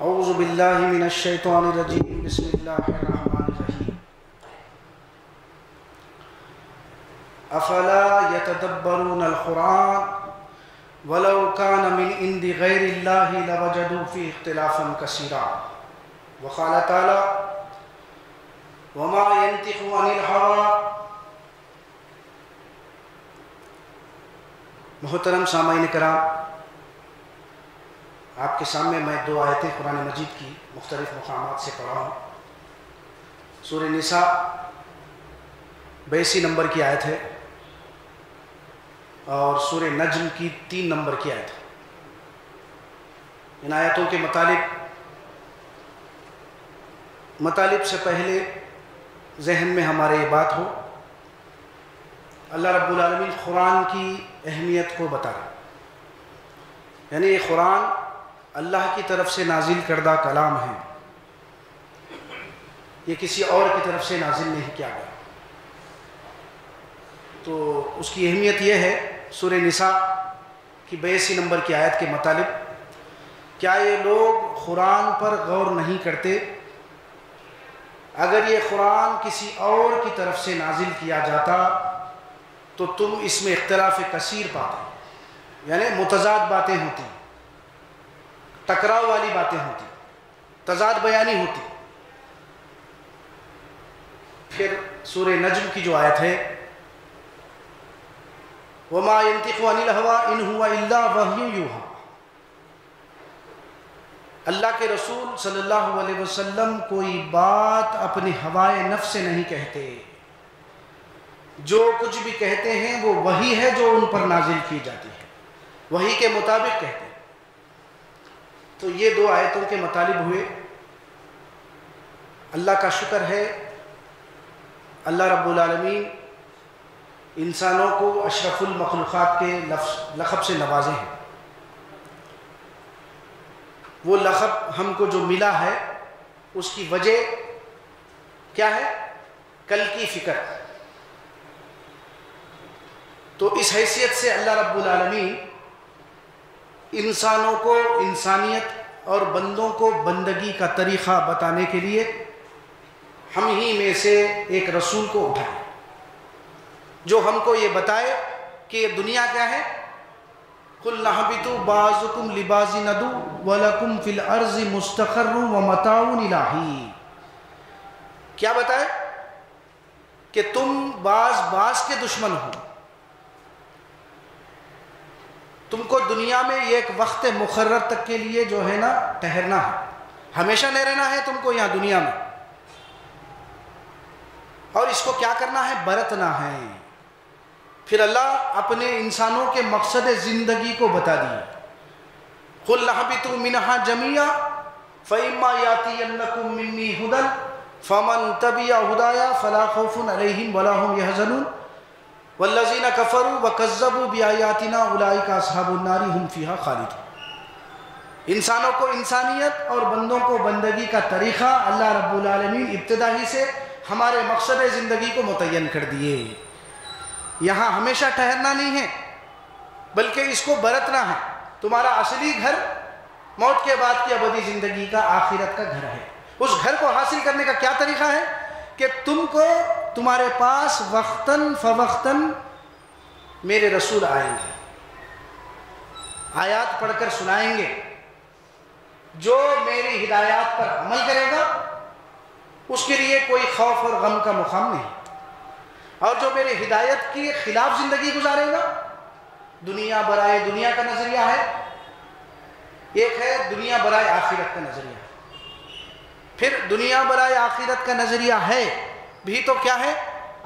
اعوذ باللہ من الشیطان الرجیم بسم اللہ الرحمن الرحیم افلا يتدبرون القرآن ولو كان من عند غیر اللہ لوجدوا فیہ اختلافا کثیرا وقال تعالی وما ينطق عن الهوى۔ محترم سامعین کرام، آپ کے سامنے میں دو آیتیں قرآن مجید کی مختلف مقامات سے پڑھا ہوں۔ سورہ نساء 82 نمبر کی آیت ہے اور سورہ نجم کی 3 نمبر کی آیت ہے۔ ان آیتوں کے مطالب سے پہلے ذہن میں ہمارے یہ بات ہو، اللہ رب العالمین قرآن کی اہمیت کو بتا رہا ہے، یعنی یہ قرآن اللہ کی طرف سے نازل کردہ کلام ہے، یہ کسی اور کی طرف سے نازل نہیں کیا گیا۔ تو اس کی اہمیت یہ ہے، سورہ نساء کی 82 نمبر کی آیت کے مطابق، کیا یہ لوگ قرآن پر غور نہیں کرتے؟ اگر یہ قرآن کسی اور کی طرف سے نازل کیا جاتا تو تم اس میں اختلاف کثیر پاتے، یعنی متضاد باتیں ہوتی، ٹکراؤ والی باتیں ہوتی، تضاد بیانی ہوتی۔ پھر سورہ نجم کی جو آیت ہے وَمَا يَنطِقُ عَنِ الْهَوَىٰ إِنْ هُوَ إِلَّا وَحْيٌ يُوحَىٰ۔ اللہ کے رسول صلی اللہ علیہ وسلم کوئی بات اپنی ہوائے نفس سے نہیں کہتے، جو کچھ بھی کہتے ہیں وہ وحی ہے جو ان پر نازل کی جاتی ہے، وحی کے مطابق کہتے ہیں۔ تو یہ دو آیتوں کے مطالب ہوئے۔ اللہ کا شکر ہے، اللہ رب العالمین انسانوں کو اشرف المخلوقات کے لقب سے نوازے ہیں۔ وہ لقب ہم کو جو ملا ہے اس کی وجہ کیا ہے؟ کل کی فکر۔ تو اس حیثیت سے اللہ رب العالمین انسانوں کو انسانیت اور بندوں کو بندگی کا طریقہ بتانے کے لیے ہم ہی میں سے ایک رسول کو اٹھائے، جو ہم کو یہ بتائے کہ یہ دنیا کیا ہے۔ قُلْ نَهْبِطُوا بَعْضُكُمْ لِبَعْضٍ عَدُوٌّ وَلَكُمْ فِي الْأَرْضِ مُسْتَقَرٌّ وَمَتَاعٌ إِلَىٰ حِینٍ۔ کیا بتائے؟ کہ تم بعض کے دشمن ہو، تم کو دنیا میں ایک وقت مقرر تک کے لیے جو ہے نا ٹھہرنا ہے، ہمیشہ نہیں رہنا ہے تم کو یہاں دنیا میں، اور اس کو کیا کرنا ہے؟ برتنا ہے۔ پھر اللہ اپنے انسانوں کے مقصد زندگی کو بتا دیے، قُلْ نَهْبِطُوا مِنْهَا جَمِيعًا فَإِمَّا يَأْتِيَنَّكُم مِّنِّي هُدًى فَمَن تَبِعَ هُدَايَ فَلَا خَوْفٌ عَلَيْهِمْ وَلَا هُمْ يَحْزَنُونَ وَالَّذِينَ كَفَرُوا وَكَذَّبُوا بِآيَاتِنَا أُولَٰئِكَ أَصْحَابُ النَّارِ هُمْ فِيهَا خَالِدُونَ۔ انسانوں کو انسانیت اور بندوں کو بندگی کا طریقہ اللہ رب العالمین ابتدا ہی سے ہمارے مقصد زندگی کو متعین کر دیے۔ یہاں ہمیشہ ٹھہرنا نہیں ہے بلکہ اس کو برتنا ہے۔ تمہارا اصلی گھر موت کے بعد کی ابدی زندگی کا آخرت کا گھر ہے۔ اس گھر کو حاصل کرنے کا کیا طریقہ ہے؟ کہ تم کو تمہارے پاس وقتاً فوقتاً میرے رسول آئیں گے، آیات پڑھ کر سنائیں گے۔ جو میری ہدایات پر عمل کرے گا اس کے لیے کوئی خوف اور غم کا مقام نہیں، اور جو میرے ہدایت کی خلاف زندگی گزارے گا، دنیا برائے دنیا کا نظریہ ہے، ایک ہے دنیا برائے آخرت کا نظریہ۔ پھر دنیا برائے آخرت کا نظریہ ہے بھی تو کیا ہے؟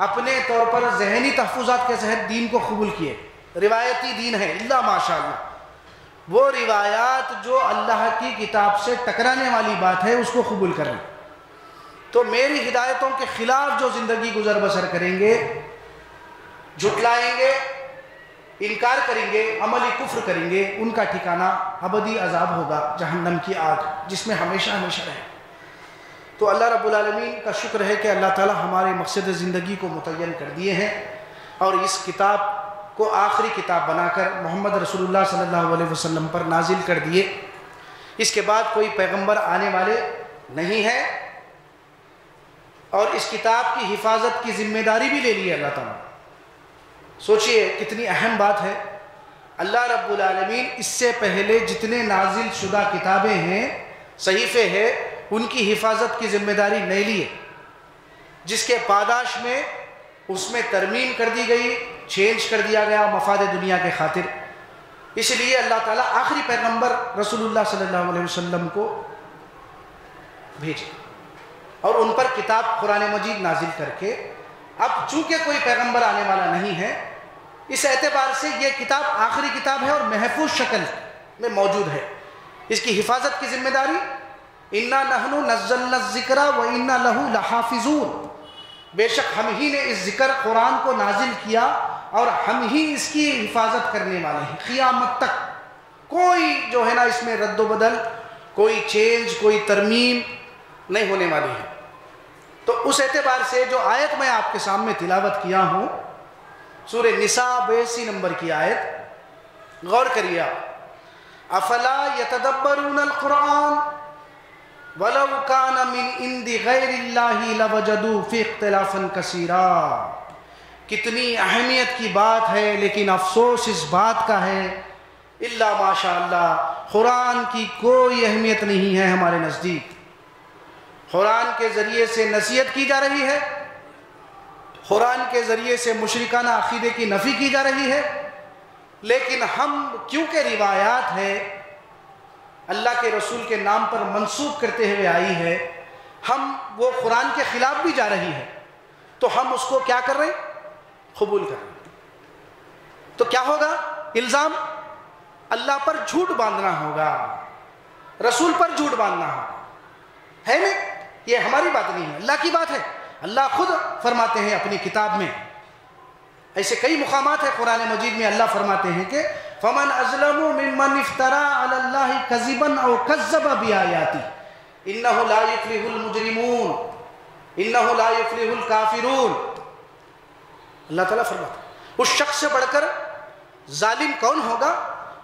اپنے طور پر ذہنی تحفظات کے تحت دین کو قبول کیے، روایتی دین ہے اللہ ماشاءاللہ، وہ روایات جو اللہ کی کتاب سے ٹکرانے والی بات ہے اس کو قبول کریں۔ تو میری ہدایتوں کے خلاف جو زندگی گزر بسر کریں گے، جھٹلائیں گے، انکار کریں گے، عملی کفر کریں گے، ان کا ٹھکانہ ابدی عذاب ہوگا، جہنم کی آگ، جس میں ہمیشہ ہمیشہ رہے۔ تو اللہ رب العالمین کا شکر ہے کہ اللہ تعالی ہمارے مقصد زندگی کو متعین کر دیے ہیں، اور اس کتاب کو آخری کتاب بنا کر محمد رسول اللہ صلی اللہ علیہ وسلم پر نازل کر دیے۔ اس کے بعد کوئی پیغمبر آنے والے نہیں ہے، اور اس کتاب کی حفاظت کی ذمہ داری بھی لے لی ہے اللہ تعالیٰ۔ سوچئے کتنی اہم بات ہے۔ اللہ رب العالمین اس سے پہلے جتنے نازل شدہ کتابیں ہیں، صحیفے ہیں، ان کی حفاظت کی ذمہ داری نہیں لی ہے، جس کے پاداش میں اس میں ترمیم کر دی گئی، چینج کر دیا گیا مفاد دنیا کے خاطر۔ اس لیے اللہ تعالیٰ آخری پیغمبر رسول اللہ صلی اللہ علیہ وسلم کو بھیجے اور ان پر کتاب قرآن مجید نازل کر کے، اب چونکہ کوئی پیغمبر آنے والا نہیں ہے، اس اعتبار سے یہ کتاب آخری کتاب ہے اور محفوظ شکل میں موجود ہے۔ اس کی حفاظت کی ذمہ داری اِنَّا نَحْنُ نَزَّلْنَا الذِّكْرَ وَإِنَّا لَهُ لَحَافِظُونَ، بے شک ہم ہی نے اس ذکر قرآن کو نازل کیا اور ہم ہی اس کی حفاظت کرنے والے ہیں قیامت تک۔ کوئی جو ہے نا اس میں رد و بدل، کوئی چینج، کوئی ترمیم نہیں ہونے والی ہے۔ تو اس اعتبار سے جو آیت میں آپ کے سامنے تلاوت کیا ہوں، سورہ نساء 82 نمبر کی آیت، غور کریے آپ۔ افلا یتدبرون القرآن وَلَوْ كَانَ مِنْ عِنْدِ غَيْرِ اللَّهِ لَوَجَدُوا فِي اخْتِلَافًا كَثِيرًا۔ کتنی اہمیت کی بات ہے، لیکن افسوس اس بات کا ہے الا ماشاء اللہ، قرآن کی کوئی اہمیت نہیں ہے ہمارے نزدیک۔ قرآن کے ذریعے سے نصیحت کی جا رہی ہے، قرآن کے ذریعے سے مشرکانہ عقیدے کی نفی کی جا رہی ہے، لیکن ہم کیونکہ روایات ہے اللہ کے رسول کے نام پر منسوب کرتے ہوئے آئی ہے، ہم وہ قرآن کے خلاف بھی جا رہی ہے، تو ہم اس کو کیا کر رہے ہیں؟ قبول کر رہے ہیں۔ تو کیا ہوگا؟ الزام اللہ پر جھوٹ باندھنا ہوگا، رسول پر جھوٹ باندھنا ہوگا، ہے نہیں؟ یہ ہماری بات نہیں ہے، اللہ کی بات ہے۔ اللہ خود فرماتے ہیں اپنی کتاب میں، ایسے کئی مقامات ہیں قرآن مجید میں، اللہ فرماتے ہیں کہ فَمَنْ أَظْلَمُ مِمَّنِ افْتَرَى عَلَى اللَّهِ كَذِبًا أَوْ كَذَّبَ بِآيَاتِهِ إِنَّهُ لَا يُفْلِحُ الْمُجْرِمُونَ إِنَّهُ لَا يُفْلِحُ الْكَافِرُونَ۔ اللہ تعالیٰ فرماتا ہے اس شخص سے بڑھ کر ظالم کون ہوگا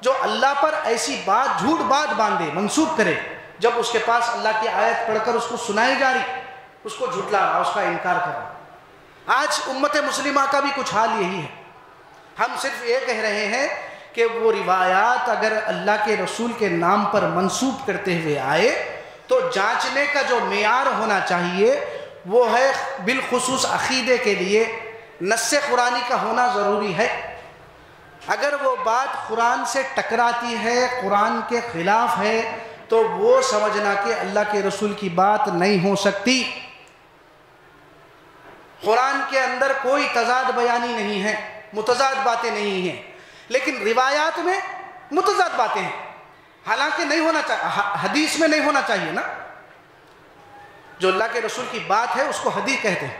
جو اللہ پر ایسی بات، جھوٹ بات باندھے، منسوب کرے، جب اس کے پاس اللہ کی آیت پڑھ کر اس کو سنائی جا رہی، اس کو جھٹلا رہا، اس کا انکار کر رہا۔ آج امت مسلمہ کا بھی کچھ حال یہی ہے۔ ہم صرف یہ کہہ رہے ہیں کہ وہ روایات اگر اللہ کے رسول کے نام پر منسوب کرتے ہوئے آئے تو جانچنے کا جو معیار ہونا چاہیے وہ ہے بالخصوص عقیدے کے لیے نص قرآنی کا ہونا ضروری ہے۔ اگر وہ بات قرآن سے ٹکراتی ہے، قرآن کے خلاف ہے، تو وہ سمجھنا کہ اللہ کے رسول کی بات نہیں ہو سکتی۔ قرآن کے اندر کوئی تضاد بیانی نہیں ہے، متضاد باتیں نہیں ہیں، لیکن روایات میں متضاد باتیں ہیں، حالانکہ نہیں ہونا چاہیے، حدیث میں نہیں ہونا چاہیے نا۔ جو اللہ کے رسول کی بات ہے اس کو حدیث کہتے ہیں،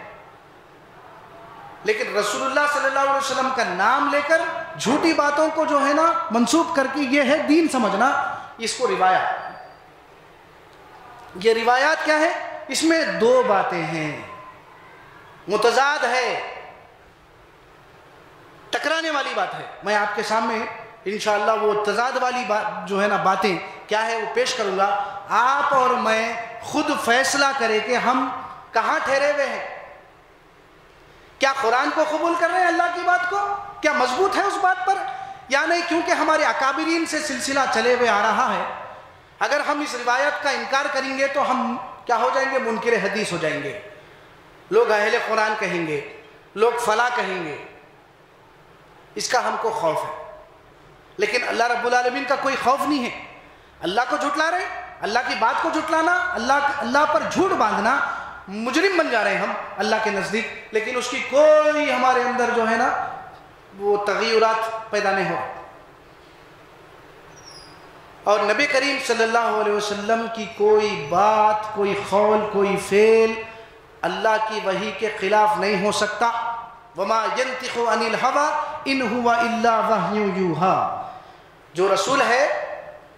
لیکن رسول اللہ صلی اللہ علیہ وسلم کا نام لے کر جھوٹی باتوں کو جو ہے نا منسوب کر کے یہ ہے دین سمجھنا، اس کو روایات۔ یہ روایات کیا ہے؟ اس میں دو باتیں ہیں، متضاد ہے، ٹکرانے والی بات ہے۔ میں آپ کے سامنے انشاءاللہ وہ تضاد والی بات جو ہے نا باتیں کیا ہے وہ پیش کروں گا، آپ اور میں خود فیصلہ کریں کہ ہم کہاں ٹھہرے ہوئے ہیں۔ کیا قرآن کو قبول کر رہے ہیں، اللہ کی بات کو؟ کیا مضبوط ہے اس بات پر یا نہیں؟ کیونکہ ہمارے اکابرین سے سلسلہ چلے ہوئے آ رہا ہے۔ اگر ہم اس روایت کا انکار کریں گے تو ہم کیا ہو جائیں گے؟ منکر حدیث ہو جائیں گے، لوگ اہل قرآن کہیں گے، لوگ فلاں کہیں گے۔ اس کا ہم کو خوف ہے، لیکن اللہ رب العالمین کا کوئی خوف نہیں ہے۔ اللہ کو جھٹلا رہے، اللہ کی بات کو جھٹلانا، اللہ پر جھوٹ باندھنا، مجرم بن جا رہے ہیں ہم اللہ کے نزدیک، لیکن اس کی کوئی ہمارے اندر جو ہے نا وہ تغیرات پیدا نہیں ہو رہے۔ اور نبی کریم صلی اللہ علیہ وسلم کی کوئی بات، کوئی قول، کوئی فعل اللہ کی وحی کے خلاف نہیں ہو سکتا۔ وما ينطق عن الهوى ان هو الا وحی یوحی۔ جو رسول ہے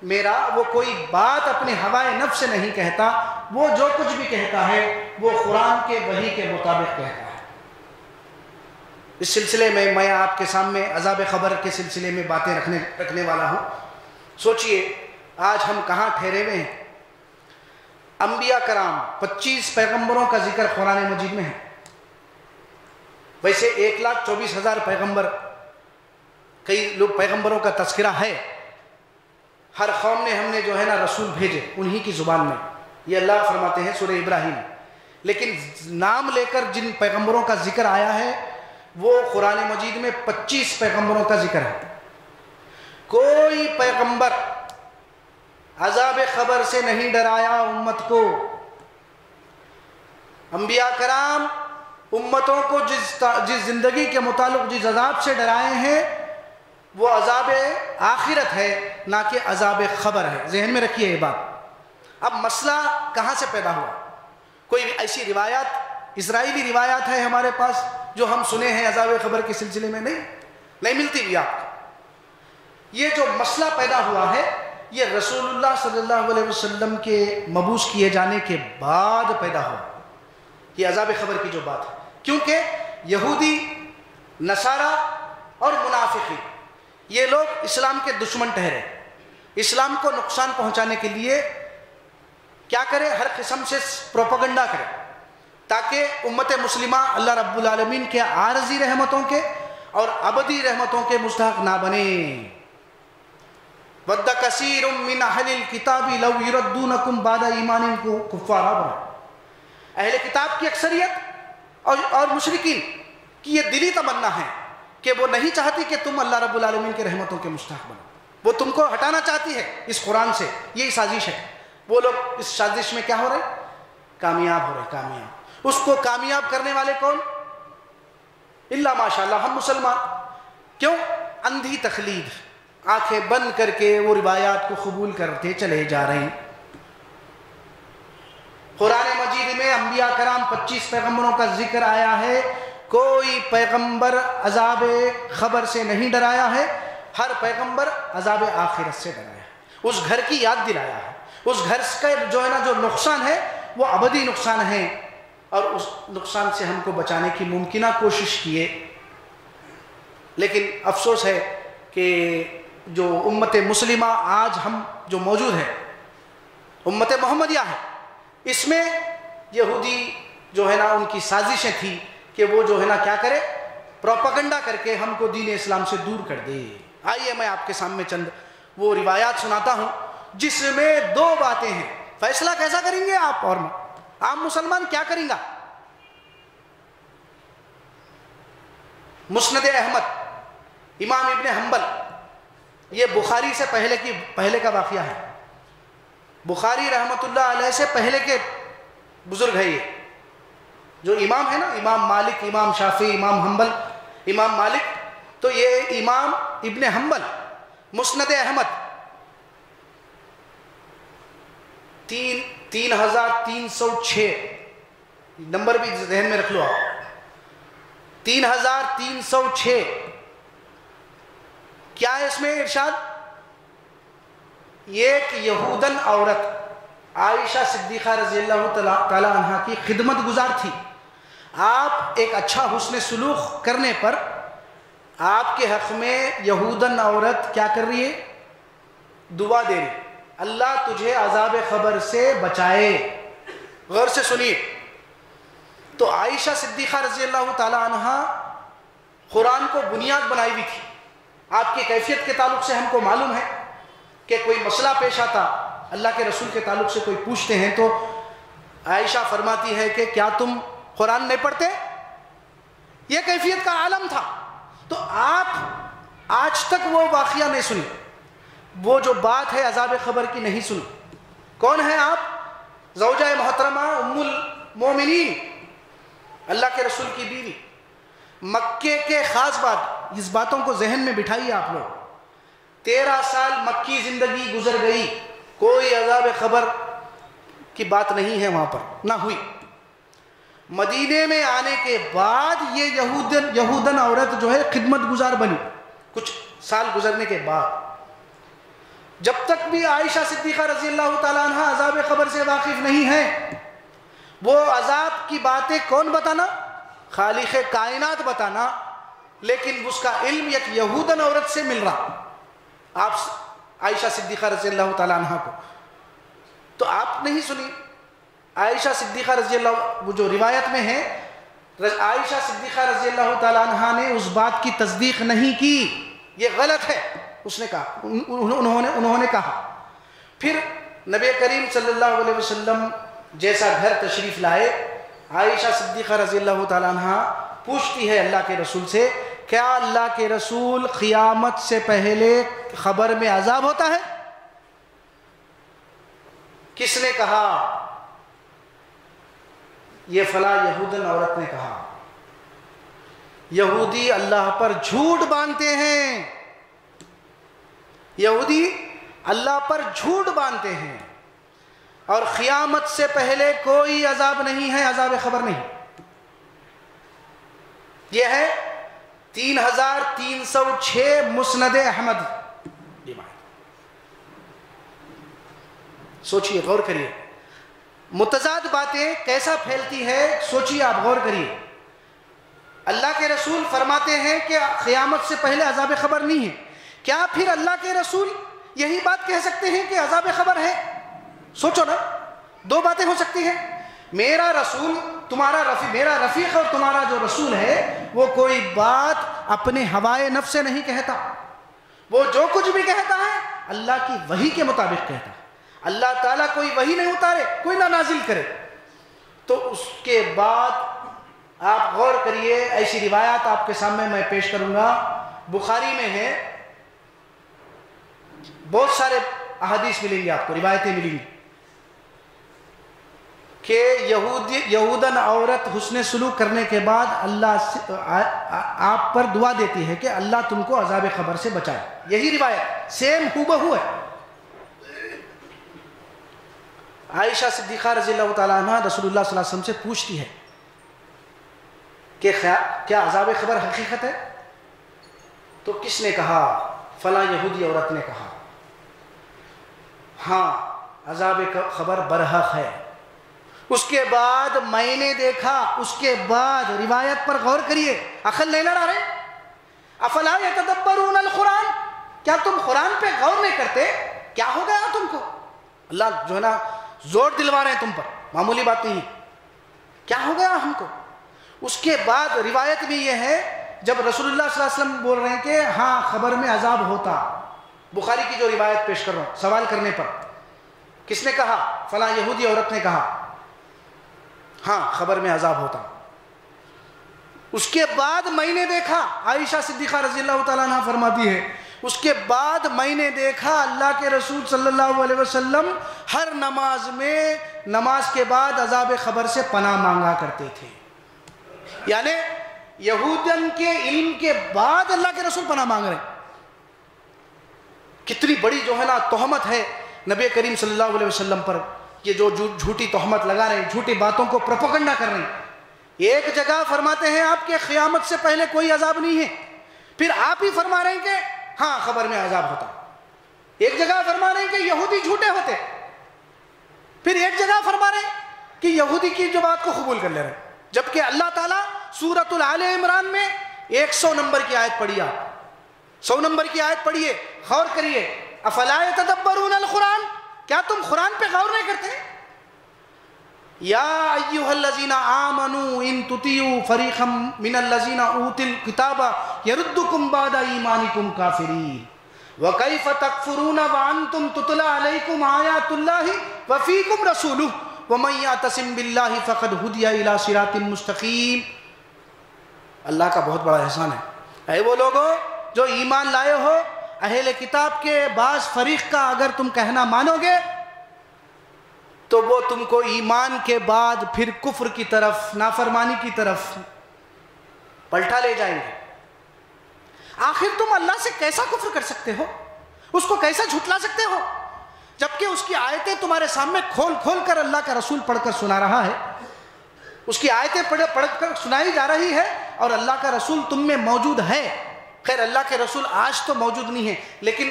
میرا وہ کوئی بات اپنے ہوائے نفس سے نہیں کہتا، وہ جو کچھ بھی کہتا ہے وہ قرآن کے وحی کے مطابق کہتا ہے۔ اس سلسلے میں آپ کے سامنے عذاب قبر کے سلسلے میں باتیں رکھنے والا ہوں۔ سوچئے آج ہم کہاں ٹھہرے ہوئے ہیں؟ انبیاء کرام 25 پیغمبروں کا ذکر قرآن مجید میں ہے. ویسے 1,24,000 پیغمبر، کئی لوگ پیغمبروں کا تذکرہ ہے. ہر قوم نے ہم نے جو ہے نا رسول بھیجے انہی کی زبان میں، یہ اللہ فرماتے ہیں سورہ ابراہیم. لیکن نام لے کر جن پیغمبروں کا ذکر آیا ہے وہ قرآن مجید میں 25 پیغمبروں کا ذکر ہے. کوئی پیغمبر عذاب خبر سے نہیں ڈرایا امت کو. انبیاء کرام امتوں کو جس زندگی کے متعلق جس عذاب سے ڈرائے ہیں وہ عذاب آخرت ہے، نہ کہ عذاب خبر ہے. ذہن میں رکھیے یہ بات. اب مسئلہ کہاں سے پیدا ہوا؟ کوئی ایسی روایات، اسرائیلی روایات ہے ہمارے پاس جو ہم سنے ہیں عذاب خبر کے سلسلے میں؟ نہیں ملتی بھی آپ کو. یہ جو مسئلہ پیدا ہوا ہے یہ رسول اللہ صلی اللہ علیہ وسلم کے مبعوث کیے جانے کے بعد پیدا ہوا، یہ عذاب خبر کی جو بات ہے. کیونکہ یہودی، نصارہ اور منافقین یہ لوگ اسلام کے دشمن ٹھہرے. اسلام کو نقصان پہنچانے کے لیے کیا کرے؟ ہر قسم سے پروپیگنڈا کرے تاکہ امت مسلمہ اللہ رب العالمین کے عارضی رحمتوں کے اور ابدی رحمتوں کے مستحق نہ بنے. وَدَّ كَثِيرٌ مِّنْ أَهْلِ الْكِتَابِ لَوْ يُرَدُّونَكُمْ بَعْدَ إِيمَانِكُمْ كُفَّارًا. اہل کتاب کی اکثریت اور مشرکین کی یہ دلی تمنا ہے کہ وہ نہیں چاہتی کہ تم اللہ رب العالمین کے رحمتوں کے مستحق بنو. وہ تم کو ہٹانا چاہتی ہے اس قرآن سے. یہی سازش ہے. وہ لوگ اس سازش میں کیا ہو رہے؟ کامیاب ہو رہے. کامیاب. اس کو کامیاب کرنے والے کون؟ اللہ ماشاءاللہ ہم مسلمان. کیوں؟ اندھی تقلید، آنکھیں بند کر کے وہ روایات کو قبول کرتے چلے جا رہے ہیں. قرآن مجید میں انبیاء کرام 25 پیغمبروں کا ذکر آیا ہے. کوئی پیغمبر عذاب خبر سے نہیں ڈرایا ہے. ہر پیغمبر عذاب آخرت سے ڈرایا ہے. اس گھر کی یاد دلایا ہے. اس گھر کا جو ہے نا جو نقصان ہے وہ ابدی نقصان ہے، اور اس نقصان سے ہم کو بچانے کی ممکنہ کوشش کیے. لیکن افسوس ہے کہ جو امت مسلمہ آج ہم جو موجود ہے، امت محمدیہ ہے، اس میں یہودی جو ہے نا ان کی سازشیں تھی کہ وہ جو ہے نا کیا کرے؟ پروپیگنڈا کر کے ہم کو دین اسلام سے دور کر دے. آئیے میں آپ کے سامنے چند وہ روایات سناتا ہوں جس میں 2 باتیں ہیں. فیصلہ کیسا کریں گے آپ اور میں؟ عام مسلمان کیا کریں گا؟ مسند احمد امام ابن حنبل، یہ بخاری سے پہلے کا واقعہ ہے. بخاری رحمت اللہ علیہ سے پہلے کے بزرگ ہے. یہ جو امام ہے نا، امام مالک، امام شافعی، امام حنبل، امام مالک، تو یہ امام ابن حنبل مسند احمد 3306 نمبر بھی ذہن میں رکھ لو آپ. 3306 کیا ہے اس میں ارشاد؟ ایک یہودن عورت عائشہ صدیقہ رضی اللہ تعالی عنہ کی خدمت گزار تھی. آپ ایک اچھا حسن سلوک کرنے پر آپ کے حق میں یہودن عورت کیا کر رہی ہے؟ دعا دے رہی، اللہ تجھے عذاب خبر سے بچائے. غور سے سنیے. تو عائشہ صدیقہ رضی اللہ تعالی عنہ قرآن کو بنیاد بنائی ہوئی تھی. آپ کی کیفیت کے تعلق سے ہم کو معلوم ہے کہ کوئی مسئلہ پیش آتا اللہ کے رسول کے تعلق سے کوئی پوچھتے ہیں تو عائشہ فرماتی ہے کہ کیا تم قرآن نہیں پڑھتے؟ یہ کیفیت کا عالم تھا. تو آپ آج تک وہ واقعہ نہیں سنی، وہ جو بات ہے عذاب خبر کی نہیں سنی. کون ہے آپ؟ زوجہ محترمہ ام المومنین، اللہ کے رسول کی بیوی. مکے کے خاص بات، اس باتوں کو ذہن میں بٹھائیے آپ لوگ. 13 سال مکی زندگی گزر گئی، کوئی عذاب خبر کی بات نہیں ہے وہاں پر، نہ ہوئی. مدینے میں آنے کے بعد یہ یہودن عورت جو ہے خدمت گزار بنی. کچھ سال گزرنے کے بعد، جب تک بھی عائشہ صدیقہ رضی اللہ تعالیٰ عنہ عذاب خبر سے واقف نہیں ہے. وہ عذاب کی باتیں کون بتانا؟ خالق کائنات بتانا. لیکن اس کا علم ایک یہودن عورت سے مل رہا. آپ عائشہ صدیقہ رضی اللہ تعالیٰ عنہ کو. تو آپ نہیں سنی عائشہ صدیقہ رضی اللہ، وہ جو روایت میں ہے عائشہ صدیقہ رضی اللہ تعالیٰ عنہ نے اس بات کی تصدیق نہیں کی، یہ غلط ہے، اس نے کہا، انہوں نے کہا. پھر نبی کریم صلی اللہ علیہ وسلم جیسا گھر تشریف لائے، عائشہ صدیقہ رضی اللہ تعالیٰ عنہ پوچھتی ہے اللہ کے رسول سے، کیا اللہ کے رسول قیامت سے پہلے خبر میں عذاب ہوتا ہے؟ کس نے کہا؟ یہ فلاں یہودن عورت نے کہا. یہودی اللہ پر جھوٹ باندھتے ہیں، یہودی اللہ پر جھوٹ باندھتے ہیں، اور قیامت سے پہلے کوئی عذاب نہیں ہے، عذاب خبر نہیں. یہ ہے 3306 مسند احمد. سوچئے، غور کریے، متضاد باتیں کیسا پھیلتی ہے، سوچئے آپ، غور کریے. اللہ کے رسول فرماتے ہیں کہ قیامت سے پہلے عذاب خبر نہیں ہے. کیا پھر اللہ کے رسول یہی بات کہہ سکتے ہیں کہ عذاب خبر ہے؟ سوچو نا، دو باتیں ہو سکتی ہیں. میرا رسول تمہارا میرا رفیق اور تمہارا جو رسول ہے وہ کوئی بات اپنے ہوائے نفس سے نہیں کہتا، وہ جو کچھ بھی کہتا ہے اللہ کی وحی کے مطابق کہتا ہے. اللہ تعالیٰ کوئی وحی نہیں اتارے، کوئی نہ نازل کرے. تو اس کے بعد آپ غور کریے، ایسی روایات آپ کے سامنے میں پیش کروں گا. بخاری میں ہے، بہت سارے احادیث ملیں گے آپ کو، روایتیں ملیں گی کہ یہودن عورت حسن سلوک کرنے کے بعد اللہ آپ پر دعا دیتی ہے کہ اللہ تم کو عذاب خبر سے بچائے. یہی روایت سیم ہو ہے. عائشہ صدیقہ رضی اللہ تعالیٰ عنہ رسول اللہ صلی اللہ علیہ وسلم سے پوچھتی ہے کہ کیا عذاب خبر حقیقت ہے؟ تو کس نے کہا؟ فلاں یہودی عورت نے کہا ہاں عذاب خبر برحق ہے. اس کے بعد میں نے دیکھا، اس کے بعد روایت پر غور کریے، عقل نہیں لڑا رہے. افلا یتدبرون القرآن، کیا تم قرآن پہ غور نہیں کرتے؟ کیا ہو گیا تم کو؟ اللہ جو ہے نا زور دلوا رہے ہیں تم پر، معمولی بات نہیں. کیا ہو گیا ہم کو؟ اس کے بعد روایت میں یہ ہے، جب رسول اللہ صلی اللہ علیہ وسلم بول رہے ہیں کہ ہاں خبر میں عذاب ہوتا، بخاری کی جو روایت پیش کر رہا ہوں، سوال کرنے پر کس نے کہا؟ فلاں یہودی عورت نے کہا ہاں خبر میں عذاب ہوتا. اس کے بعد میں نے دیکھا، عائشہ صدیقہ رضی اللہ تعالیٰ عنہ فرماتی ہے، اس کے بعد میں نے دیکھا اللہ کے رسول صلی اللہ علیہ وسلم ہر نماز میں نماز کے بعد عذاب خبر سے پناہ مانگا کرتے تھے. یعنی یہودین کے علم کے بعد اللہ کے رسول پناہ مانگ رہے ہیں. کتنی بڑی جو ہے نا تہمت ہے نبی کریم صلی اللہ علیہ وسلم پر، یہ جو جھوٹی تہمت لگا رہے ہیں، جھوٹی باتوں کو پروپیگنڈا کر رہے ہیں. ایک جگہ فرماتے ہیں آپ کے قیامت سے پہلے کوئی عذاب نہیں ہے، پھر آپ ہی فرما رہے ہیں کہ ہاں خبر میں عذاب ہوتا. ایک جگہ فرما رہے ہیں کہ یہودی جھوٹے ہوتے، پھر ایک جگہ فرما رہے ہیں کہ یہودی کی جو بات کو قبول کر لے رہے ہیں. جبکہ اللہ تعالیٰ سورۃ آل عمران میں 100 نمبر کی آیت پڑھیے، آپ 100 نمبر کی آیت پڑھیے، غور کریے. افلا یتدبرون القرآن، کیا تم قرآن پہ غور نہیں کرتے؟ یا ایھا الذین آمنوا ان تطیعوا فریقا من الذین اوتوا الکتاب یردکم بعد ایمانکم کافرین وکیف تکفرون وانتم تتلی علیکم آیات اللہ وفیکم رسولہ ومن یعتصم باللہ فقد ہدی الی صراط مستقیم. اللہ کا بہت بڑا احسان ہے. اے وہ لوگو جو ایمان لائے ہو، اہل کتاب کے بعض فریق کا اگر تم کہنا مانو گے تو وہ تم کو ایمان کے بعد پھر کفر کی طرف، نافرمانی کی طرف پلٹا لے جائیں گے. آخر تم اللہ سے کیسا کفر کر سکتے ہو؟ اس کو کیسا جھٹلا سکتے ہو؟ جبکہ اس کی آیتیں تمہارے سامنے کھول کھول کر اللہ کا رسول پڑھ کر سنا رہا ہے. اس کی آیتیں پڑھ کر سنائی جا رہی ہے اور اللہ کا رسول تم میں موجود ہے. خیر اللہ کے رسول آج تو موجود نہیں ہے، لیکن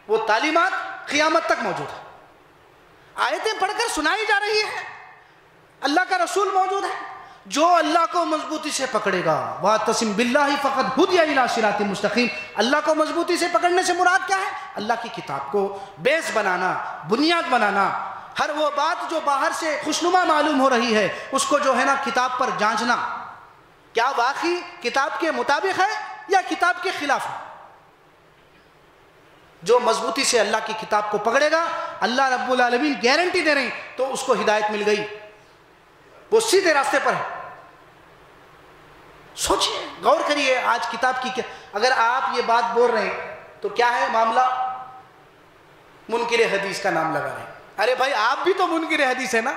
وہ تعلیمات قیامت تک موجود ہے. آیتیں پڑھ کر سنائی جا رہی ہے، اللہ کا رسول موجود ہے، جو اللہ کو مضبوطی سے پکڑے گا، وَاعْتَصِمْ بِاللَّهِ فَقَدْ هُدِيَ إِلَىٰ صِرَاطٍ مُسْتَقِيمٍ، اللہ کو مضبوطی سے پکڑنے سے مراد کیا ہے؟ اللہ کی کتاب کو بیس بنانا، بنیاد بنانا، ہر وہ بات جو باہر سے خوشنما معلوم ہو رہی ہے اس کو جو ہے نا کتاب پر جانچنا، کیا واقعی کتاب کے مطابق ہے یا کتاب کے خلاف ہے؟ جو مضبوطی سے اللہ کی کتاب کو پکڑے گا، اللہ رب العالمین گارنٹی دے رہے ہیں تو اس کو ہدایت مل گئی، وہ سیدھے راستے پر ہے۔ سوچئے، غور کریے، آج کتاب کی کیا، اگر آپ یہ بات بول رہے ہیں تو کیا ہے معاملہ؟ منکر حدیث کا نام لگا رہے ہیں۔ ارے بھائی آپ بھی تو منکر حدیث ہے نا،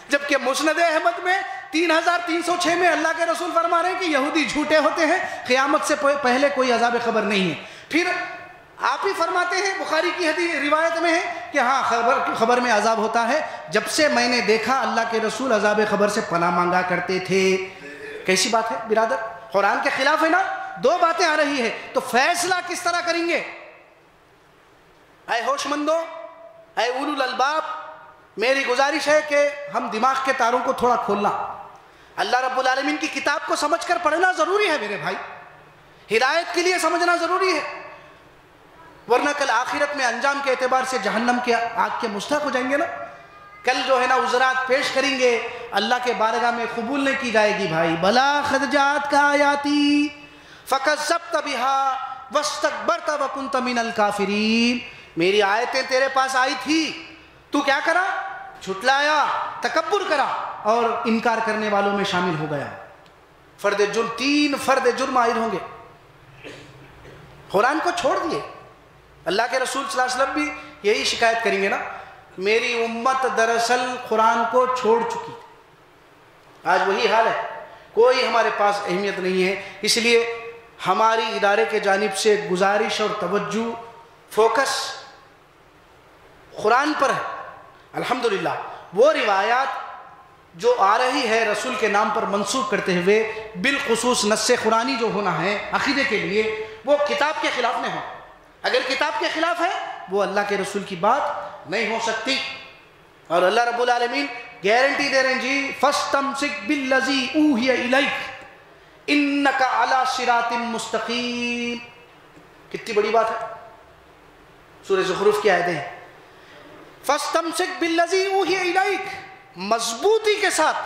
جبکہ مسند احمد میں 3306 میں اللہ کے رسول فرما رہے ہیں کہ یہودی جھوٹے ہوتے ہیں، قیامت سے پہلے کوئی عذاب خبر نہیں ہے۔ پھر آپ ہی فرماتے ہیں، بخاری کی حدیث روایت میں ہے کہ ہاں خبر میں عذاب ہوتا ہے، جب سے میں نے دیکھا اللہ کے رسول عذاب خبر سے پناہ مانگا کرتے تھے۔ کیسی بات ہے برادر؟ قرآن کے خلاف ہے نا، دو باتیں آ رہی ہے تو فیصلہ کس طرح کریں گے؟ اے ہوش مندو، اے اولو الالباب، میری گزارش ہے کہ ہم دماغ کے تاروں کو تھوڑا کھولنا، اللہ رب العالمین کی کتاب کو سمجھ کر پڑھنا ضروری ہے میرے بھائی، ہدایت کے لیے سمجھنا ضروری ہے، ورنہ کل آخرت میں انجام کے اعتبار سے جہنم کے آگ کے مستحق ہو جائیں گے نا۔ کل جو ہے نا عذرات پیش کریں گے، اللہ کے بارگاہ میں قبول نہیں کی جائے گی۔ بھائی بلا قد جاءتک آیاتی فکذبت بها واستکبرت وکنت من الکافرین، میری آیتیں تیرے پاس آئی تھی، تو کیا کرا؟ جھٹلایا، تکبر کرا اور انکار کرنے والوں میں شامل ہو گیا۔ فرد جرم، 3 فرد جرم عائد ہوں گے، قرآن کو چھوڑ دیے۔ اللہ کے رسول صلی اللہ علیہ وسلم بھی یہی شکایت کریں گے نا، میری امت دراصل قرآن کو چھوڑ چکی تھی۔ آج وہی حال ہے، کوئی ہمارے پاس اہمیت نہیں ہے، اس لیے ہماری ادارے کے جانب سے گزارش اور توجہ، فوکس قرآن پر ہے۔ الحمدللہ وہ روایات جو آ رہی ہے رسول کے نام پر منسوخ کرتے ہوئے، بالخصوص نص قرآنی جو ہونا ہے عقیدے کے لیے، وہ کتاب کے خلاف نہ ہو۔ اگر کتاب کے خلاف ہے وہ اللہ کے رسول کی بات نہیں ہو سکتی، اور اللہ رب العالمین گارنٹی دے رہے ہیں جی فَاسْتَمْسِكْ بِالَّذِي أُوحِيَ إِلَيْكَ إِنَّكَ عَلَى صِرَاطٍ مُسْتَقِيمٍ۔ کتنی بڑی بات ہے، سورہ زخرف کی آیتیں ہیں۔ فَاسْتَمْسِكْ بِالَّذِي أُوحِيَ إِلَيْكَ، مضبوطی کے ساتھ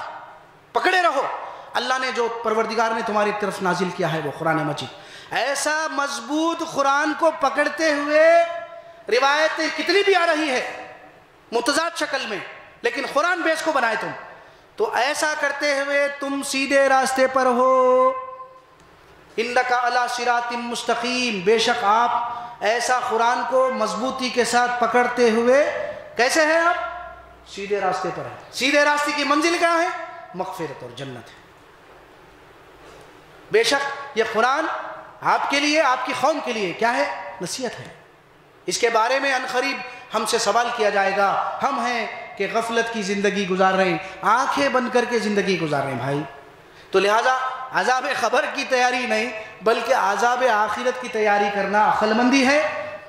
پکڑے رہو اللہ نے جو پروردگار نے تمہاری طرف نازل کیا ہے وہ قرآن مجید۔ ایسا مضبوط قرآن کو پکڑتے ہوئے روایتیں کتنی بھی آ رہی ہے متضاد شکل میں، لیکن قرآن بیس کو بنائے تم، تو ایسا کرتے ہوئے تم سیدھے راستے پر ہو۔ اِنَّكَ عَلَى صِرَاطٍ مُسْتَقِيمٍ، بے شک آپ ایسا قرآن کو مضبوطی کے ساتھ پکڑتے ہوئے کیسے ہیں؟ آپ سیدھے راستے پر ہیں۔ سیدھے راستے کی منزل کیا ہے؟ مغفرت اور جنت ہے۔ بے شک یہ قرآن آپ کے لیے، آپ کی قوم کے لیے کیا ہے؟ نصیحت ہے۔ اس کے بارے میں عنقریب ہم سے سوال کیا جائے گا۔ ہم ہیں کہ غفلت کی زندگی گزار رہے ہیں، آنکھیں بند کر کے زندگی گزار رہے ہیں بھائی، تو لہٰذا عذاب خبر کی تیاری نہیں بلکہ عذاب آخرت کی تیاری کرنا عقل مندی ہے۔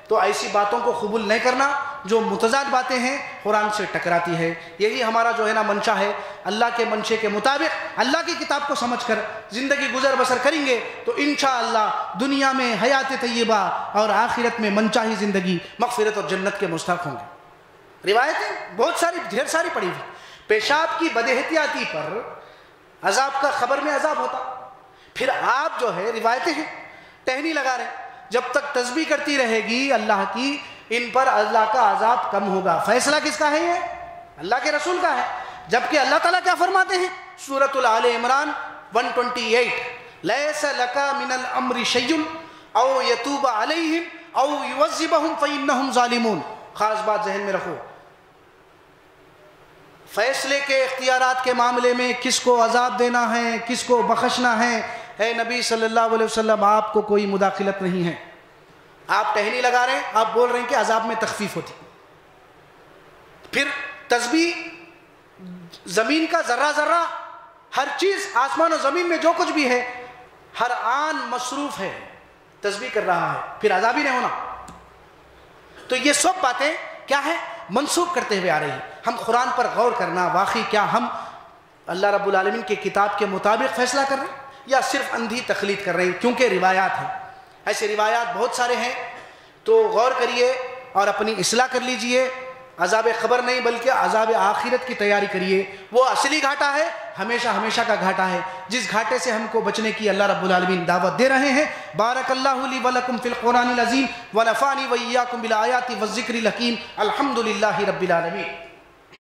تو ایسی باتوں کو قبول نہیں کرنا جو متضاد باتیں ہیں، قرآن سے ٹکراتی ہے۔ یہی ہمارا جو ہے نا منشا ہے، اللہ کے منشے کے مطابق اللہ کی کتاب کو سمجھ کر زندگی گزر بسر کریں گے تو انشاءاللہ دنیا میں حیات طیبہ اور آخرت میں منچاہی زندگی، مغفرت اور جنت کے مستحق ہوں گے۔ روایتیں بہت ساری، ڈھیر ساری پڑھی ہوئی۔ پیشاب کی بد احتیاطی پر عذاب کا خبر میں عذاب ہوتا، پھر آپ جو ہے روایتیں ہیں ٹہنی لگا رہے، جب تک تسبیح کرتی رہے گی اللہ کی، ان پر اللہ کا عذاب کم ہوگا۔ فیصلہ کس کا ہے؟ یہ اللہ کے رسول کا ہے۔ جبکہ اللہ تعالیٰ کیا فرماتے ہیں؟ سورۃ آل عمران 128، لیس لک من الامر شیء او یتوب علیہم او یعذبہم فانہم ظالمون۔ خاص بات ذہن میں رکھو، فیصلے کے اختیارات کے معاملے میں کس کو عذاب دینا ہے، کس کو بخشنا ہے، اے نبی صلی اللہ علیہ وسلم آپ کو کوئی مداخلت نہیں ہے۔ آپ ٹہنی لگا رہے ہیں، آپ بول رہے ہیں کہ عذاب میں تخفیف ہوتی، پھر تسبیح زمین کا ذرہ ذرہ، ہر چیز آسمان و زمین میں جو کچھ بھی ہے ہر آن مصروف ہے، تسبیح کر رہا ہے، پھر عذاب ہی نہیں ہونا۔ تو یہ سب باتیں کیا ہے؟ منسوخ کرتے ہوئے آ رہی ہے۔ ہم قرآن پر غور کرنا، واقعی کیا ہم اللہ رب العالمین کے کتاب کے مطابق فیصلہ کر رہے ہیں یا صرف اندھی تقلید کر رہے ہیں؟ کیونکہ روایات ہیں، ایسے روایات بہت سارے ہیں، تو غور کریے اور اپنی اصلاح کر لیجئے۔ عذاب قبر نہیں بلکہ عذاب آخرت کی تیاری کریے، وہ اصلی گھاٹا ہے، ہمیشہ ہمیشہ کا گھاٹا ہے، جس گھاٹے سے ہم کو بچنے کی اللہ رب العالمین دعوت دے رہے ہیں۔ بارک اللہ لی ولکم فی القرآن العظیم ونفعنی وإیاکم بالآیات والذکر الحکیم۔ الحمدللہ رب العالمین۔